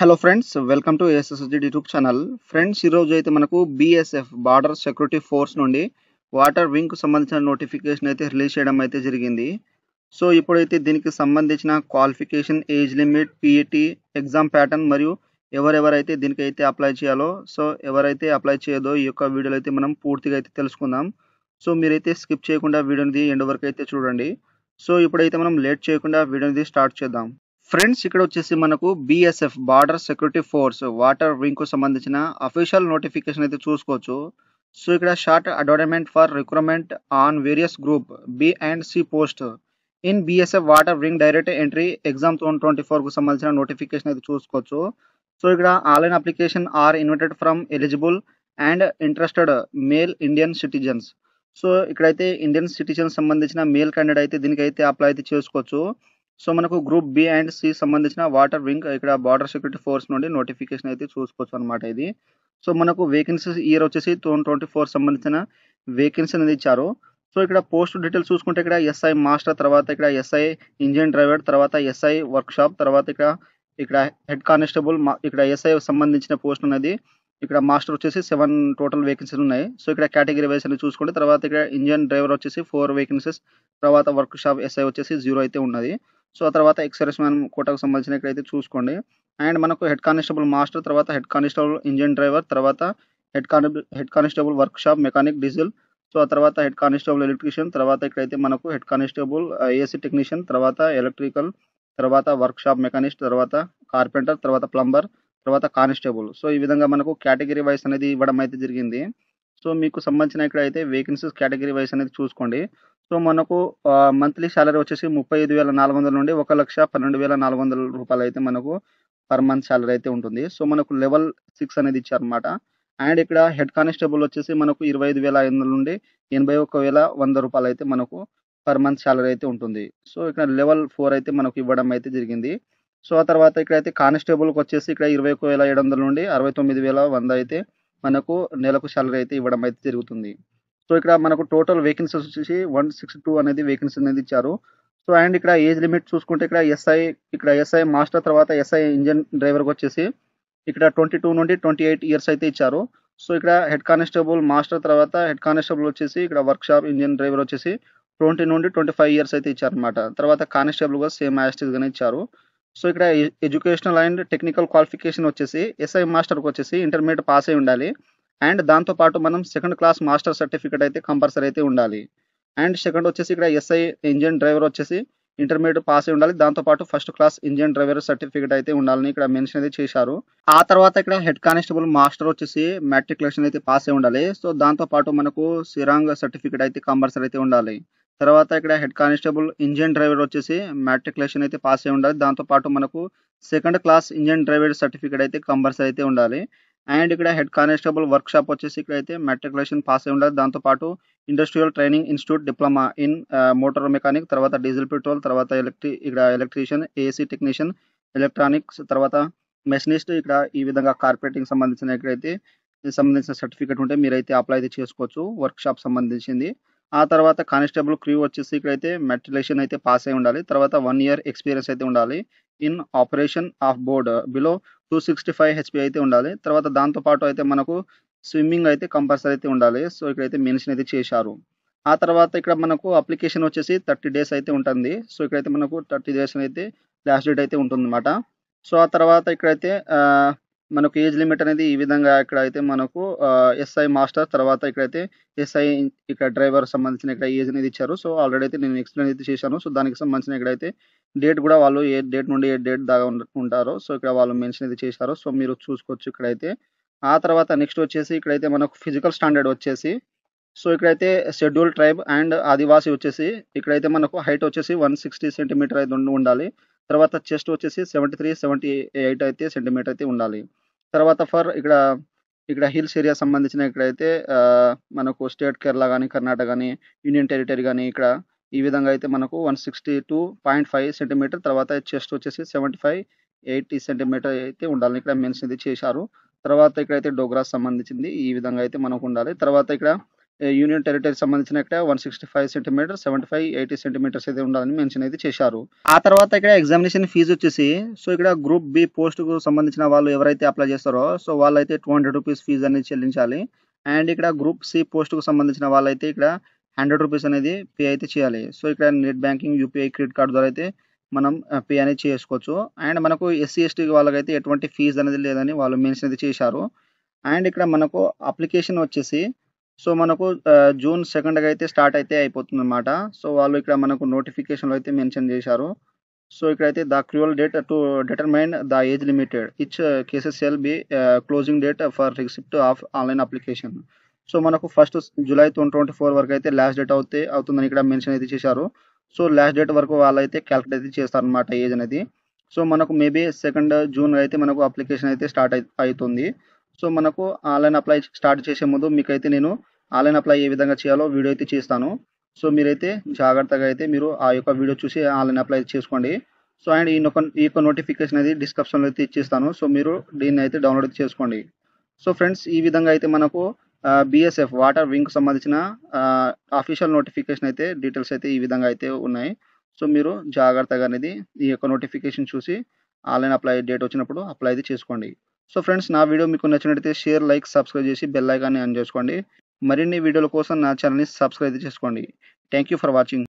Hello friends, welcome to SSG YouTube channel. Friends, ఈరోజు అయితే మనకు బీఎస్ఎఫ్ బార్డర్ సెక్యూరిటీ ఫోర్స్ నుండి వాటర్ వింగ్కు సంబంధించిన నోటిఫికేషన్ అయితే రిలీజ్ చేయడం అయితే జరిగింది. సో ఇప్పుడైతే దీనికి సంబంధించిన qualification, age limit, PET, exam pattern మరియు ఎవరెవరైతే దీనికైతే అప్లై చేయాలో, సో ఎవరైతే అప్లై చేయదో ఈ యొక్క వీడియోలో అయితే మనం పూర్తిగా అయితే తెలుసుకుందాం. సో మీరైతే స్కిప్ చేయకుండా వీడియోని ఎండ్ వరకు అయితే చూడండి. సో ఇప్పుడైతే మనం లేట్ చేయకుండా వీడియోని స్టార్ట్ చేద్దాం. ఫ్రెండ్స్, ఇక్కడ వచ్చేసి మనకు BSF border security force water wing కు సంబంధించిన అఫీషియల్ నోటిఫికేషన్ అయితే చూసుకోవచ్చు. సో ఇక్కడ short advertisement for recruitment on various group B and C post in BSF water wing direct entry exam 2024 కు సంబంధించిన నోటిఫికేషన్ అయితే చూసుకోవచ్చు. సో ఇక్కడ online application are invited from eligible and interested male Indian citizens. So ఇక్కడైతే Indian citizen సంబంధించిన male candidate అయితే దీనికైతే apply అయితే చేసుకోవచ్చు. సో మనకు గ్రూప్ బి అండ్ సి సంబంధించిన వాటర్ వింగ్ ఇక్కడ బార్డర్ సెక్యూరిటీ ఫోర్స్ నుండి నోటిఫికేషన్ అయితే చూసుకోవచ్చు అనమాట ఇది. సో మనకు వేకెన్సీస్ ఇయర్ వచ్చేసి 2024 సంబంధించిన వేకెన్సీ అనేది ఇచ్చారు. సో ఇక్కడ పోస్ట్ డీటెయిల్స్ చూసుకుంటే ఇక్కడ ఎస్ఐ మాస్టర్, తర్వాత ఇక్కడ ఎస్ఐ ఇంజిన్ డ్రైవర్, తర్వాత ఎస్ఐ వర్క్ షాప్, తర్వాత ఇక్కడ హెడ్ కానిస్టేబుల్, ఇక్కడ ఎస్ఐ సంబంధించిన పోస్ట్ అనేది ఇక్కడ మాస్టర్ వచ్చేసి 7 టోటల్ వేకెన్సీలు ఉన్నాయి. సో ఇక్కడ కేటగిరీ వైస్ అని చూసుకుంటే తర్వాత ఇక్కడ ఇంజిన్ డ్రైవర్ వచ్చేసి 4 వేకెన్సీస్, తర్వాత వర్క్ షాప్ ఎస్ఐ వచ్చేసి 0 అయితే ఉన్నది. సో ఆ తర్వాత ఎక్సర్వీస్ మ్యాన్ కోటాకు సంబంధించిన ఇక్కడైతే చూసుకోండి. అండ్ మనకు హెడ్ కానిస్టేబుల్ మాస్టర్, తర్వాత హెడ్ కానిస్టేబుల్ ఇంజిన్ డ్రైవర్, తర్వాత head constable work shop mechanic diesel, so ఆ తర్వాత హెడ్ కానిస్టేబుల్ ఎలక్ట్రీషియన్, తర్వాత ఇక్కడైతే మనకు హెడ్ కానిస్టేబుల్ ఏసీ టెక్నీషియన్, తర్వాత ఎలక్ట్రికల్, తర్వాత వర్క్ షాప్ మెకానిస్ట్, తర్వాత కార్పెంటర్, తర్వాత ప్లంబర్, తర్వాత కానిస్టేబుల్. సో ఈ విధంగా మనకు కేటగిరీ వైస్ అనేది ఇవ్వడం అయితే జరిగింది. సో మీకు సంబంధించిన ఇక్కడైతే వేకెన్సీస్ కేటగిరీ వైస్ అనేది చూసుకోండి. సో మనకు మంత్లీ సాలరీ వచ్చేసి 35,400 నుండి 1,12,400 రూపాయలు అయితే మనకు పర్ మంత్ సాలరీ అయితే ఉంటుంది. సో మనకు లెవెల్ 6 అనేది ఇచ్చారనమాట. అండ్ ఇక్కడ హెడ్ కానిస్టేబుల్ వచ్చేసి మనకు 25,500 నుండి 81,100 రూపాయలు అయితే మనకు పర్ మంత్ సాలరీ అయితే ఉంటుంది. సో ఇక్కడ లెవెల్ 4 అయితే మనకు ఇవ్వడం అయితే జరిగింది. సో ఆ తర్వాత ఇక్కడైతే కానిస్టేబుల్కి వచ్చేసి ఇక్కడ 21,700 నుండి 69,100 అయితే మనకు నెలకు సాలరీ అయితే ఇవ్వడం అయితే జరుగుతుంది. సో ఇక్కడ మనకు టోటల్ వేకెన్సీస్ వచ్చేసి 162 అనేది వేకెన్సీ అనేది ఇచ్చారు. సో అండ్ ఇక్కడ ఏజ్ లిమిట్ చూసుకుంటే ఇక్కడ ఎస్ఐ మాస్టర్, తర్వాత ఎస్ఐ ఇంజిన్ డ్రైవర్కి వచ్చేసి ఇక్కడ 22 నుండి 28 ఇయర్స్ అయితే ఇచ్చారు. సో ఇక్కడ హెడ్ కానిస్టేబుల్ మాస్టర్, తర్వాత హెడ్ కానిస్టేబుల్ వచ్చేసి ఇక్కడ వర్క్ షాప్ ఇంజిన్ డ్రైవర్ వచ్చేసి 20 నుండి 25 ఇయర్స్ అయితే ఇచ్చారనమాట. తర్వాత కానిస్టేబుల్ కూడా సేమ్ యాస్టీస్ గానే ఇచ్చారు. సో ఇక్కడ ఎడ్యుకేషనల్ అండ్ టెక్నికల్ క్వాలిఫికేషన్ వచ్చేసి ఎస్ఐ మాస్టర్కి వచ్చేసి ఇంటర్మీడియట్ పాస్ అయి ఉండాలి. అండ్ దాంతో పాటు మనం సెకండ్ క్లాస్ మాస్టర్ సర్టిఫికేట్ అయితే కంపల్సరీ అయితే ఉండాలి. అండ్ సెకండ్ వచ్చేసి ఇక్కడ ఎస్ఐ ఇంజిన్ డ్రైవర్ వచ్చేసి ఇంటర్మీడియట్ పాస్ అయి ఉండాలి. దాంతో పాటు first class engine driver certificate అయితే ఉండాలని ఇక్కడ మెన్షన్ అయితే చేశారు. ఆ తర్వాత ఇక్కడ హెడ్ కానిస్టేబుల్ మాస్టర్ వచ్చేసి మ్యాట్రికులేషన్ అయితే పాస్ అయి ఉండాలి. సో దాంతో పాటు మనకు సిరాంగ్ సర్టిఫికేట్ అయితే కంపల్సరీ అయితే ఉండాలి. తర్వాత ఇక్కడ హెడ్ కానిస్టేబుల్ ఇంజిన్ డ్రైవర్ వచ్చేసి మ్యాట్రికులేషన్ అయితే పాస్ అయి ఉండాలి. దాంతో పాటు మనకు second class engine driver certificate అయితే కంపల్సరీ అయితే ఉండాలి. అండ్ ఇక్కడ హెడ్ కానిస్టేబుల్ వర్క్ షాప్ వచ్చేసి ఇక్కడైతే మ్యాట్రికులేషన్ పాస్ అయి ఉండాలి. దాంతో పాటు industrial training institute diploma in motor mechanic, తర్వాత డీజిల్ పెట్రోల్, తర్వాత ఇక్కడ ఎలక్ట్రీషియన్, ఏసీ టెక్నీషియన్, ఎలక్ట్రానిక్స్, తర్వాత మెషినిస్ట్, ఇక్కడ ఈ విధంగా కార్పొరేటింగ్ సంబంధించిన ఇక్కడైతే సంబంధించిన సర్టిఫికేట్ ఉంటే మీరైతే అప్లై అయితే చేసుకోవచ్చు, వర్క్ షాప్ సంబంధించింది. ఆ తర్వాత కానిస్టేబుల్ క్రూ వచ్చేసి ఇక్కడైతే మెట్రికులేషన్ అయితే పాస్ అయి ఉండాలి. తర్వాత 1 ఇయర్ ఎక్స్పీరియన్స్ అయితే ఉండాలి in operation of board below 265 HP అయితే ఉండాలి. తర్వాత దాంతో పాటు అయితే మనకు స్విమ్మింగ్ అయితే కంపల్సరీ అయితే ఉండాలి. సో ఇక్కడైతే మెన్షన్ అయితే చేశారు. ఆ తర్వాత ఇక్కడ మనకు అప్లికేషన్ వచ్చేసి 30 డేస్ అయితే ఉంటుంది. సో ఇక్కడైతే మనకు 30 డేస్ అయితే లాస్ట్ డేట్ అయితే ఉంటుందన్నమాట. సో ఆ తర్వాత ఇక్కడైతే మనకు ఏజ్ లిమిట్ అనేది ఈ విధంగా ఇక్కడైతే మనకు ఎస్ఐ మాస్టర్, తర్వాత ఇక్కడైతే ఎస్ఐ ఇక్కడ డ్రైవర్ సంబంధించిన ఇక్కడ ఏజ్ అనేది ఇచ్చారు. సో ఆల్రెడీ అయితే నేను ఎక్స్ప్లెయిన్ అయితే చేశాను. సో దానికి సంబంధించిన ఇక్కడైతే డేట్ కూడా వాళ్ళు ఏ డేట్ నుండి ఏ డేట్ దాకా ఉంటారో సో ఇక్కడ వాళ్ళు మెన్షన్ అయితే చేశారు. సో మీరు చూసుకోవచ్చు ఇక్కడైతే. ఆ తర్వాత నెక్స్ట్ వచ్చేసి ఇక్కడైతే మనకు ఫిజికల్ స్టాండర్డ్ వచ్చేసి సో ఇక్కడైతే షెడ్యూల్ ట్రైబ్ అండ్ ఆదివాసీ వచ్చేసి ఇక్కడైతే మనకు హైట్ వచ్చేసి 160 సెంటీమీటర్ అయితే ఉండాలి. తర్వాత చెస్ట్ వచ్చేసి 73, 78 అయితే సెంటీమీటర్ అయితే ఉండాలి. తర్వాత ఇక్కడ హిల్స్ ఏరియా సంబంధించిన ఇక్కడైతే మనకు స్టేట్ కేరళ కానీ, కర్ణాటక కానీ, యూనియన్ టెరిటరీ కానీ ఇక్కడ ఈ విధంగా అయితే మనకు 162.5 సెంటీమీటర్, తర్వాత చెస్ట్ వచ్చేసి 75, 80 సెంటీమీటర్ అయితే ఉండాలని ఇక్కడ మెన్షన్ అయితే చేశారు. తర్వాత ఇక్కడైతే డోగ్రాస్ సంబంధించింది ఈ విధంగా అయితే మనకు ఉండాలి. తర్వాత ఇక్కడ యూనియన్ టెరిటరీ సంబంధించిన ఇక్కడ 165 సెంటీమీటర్, 75, 80 సెంటీమీటర్స్ అయితే ఉండాలని మెన్షన్ అయితే చేశారు. ఆ తర్వాత ఇక్కడ ఎగ్జామినేషన్ ఫీజు వచ్చేసి సో ఇక్కడ గ్రూప్ బి పోస్ట్‌కు సంబంధించిన వాళ్ళు ఎవరైతే అప్లై చేస్తారో సో వాళ్ళైతే ₹200 ఫీజు అనేది చెల్లించాలి. అండ్ ఇక్కడ గ్రూప్ సి పోస్ట్‌కు సంబంధించిన వాళ్ళైతే ఇక్కడ ₹100 అనేది పే అయితే చేయాలి. సో ఇక్కడ net banking, UPI, credit card ద్వారా అయితే మనం పే అనేది చేసుకోవచ్చు. అండ్ మనకు ఎస్సీ, ఎస్టీ వాళ్ళకైతే ఎటువంటి ఫీజు అనేది లేదని వాళ్ళు మెన్షన్ అయితే చేశారు. అండ్ ఇక్కడ మనకు అప్లికేషన్ వచ్చేసి సో మనకు జూన్ 2కి అయితే స్టార్ట్ అయితే అయిపోతుందన్నమాట. సో వాళ్ళు ఇక్కడ మనకు నోటిఫికేషన్‌లో అయితే మెన్షన్ చేశారు. సో ఇక్కడైతే the cruel date to determine the age limited each cases shall be closing date for receipt of online application. So మనకు ఫస్ట్ జూలై 2024 వరకు అయితే లాస్ట్ డేట్ అవుతుందని ఇక్కడ మెన్షన్ అయితే చేశారు. సో లాస్ట్ డేట్ వరకు వాళ్ళైతే క్యాలిక్యులేట్ అయితే చేస్తారన్నమాట ఏజ్ అనేది. సో మనకు మేబీ 2 జూన్ అయితే మనకు అప్లికేషన్ అయితే స్టార్ట్ అయితుంది. సో మనకు ఆన్‌లైన్ అప్లై స్టార్ట్ చేసే ముందు మీకైతే నేను ఆన్‌లైన్ అప్లై ఏ విధంగా చేయాలో వీడియో అయితే చేస్తాను. సో మీరైతే జాగ్రత్తగా అయితే మీరు ఆ యొక్క వీడియో చూసి ఆన్‌లైన్ అప్లై చేసుకోండి. సో అండ్ ఈ యొక్క నోటిఫికేషన్ అనేది డిస్క్రిప్షన్‌లో అయితే ఇచ్చేస్తాను. సో మీరు దీన్ని అయితే డౌన్‌లోడ్ చేసుకోండి. సో ఫ్రెండ్స్ ఈ విధంగా అయితే మనకు బీఎస్ఎఫ్ వాటర్ వింగ్‌కి సంబంధించిన అఫీషియల్ నోటిఫికేషన్ అయితే డీటెయిల్స్ అయితే ఈ విధంగా అయితే ఉన్నాయి. సో మీరు జాగ్రత్తగా అనేది ఈ యొక్క నోటిఫికేషన్ చూసి ఆన్‌లైన్ అప్లై డేట్ వచ్చినప్పుడు అప్లై అయితే చేసుకోండి. సో ఫ్రెండ్స్ నా వీడియో మీకు నచ్చినట్లయితే షేర్, లైక్, సబ్స్క్రైబ్ చేసి బెల్ ఐకాన్ని ఆన్ చేసుకోండి. మరిన్ని వీడియోల కోసం నా ఛానల్‌ని సబ్స్క్రైబ్ చేసుకోండి. Thank you for watching.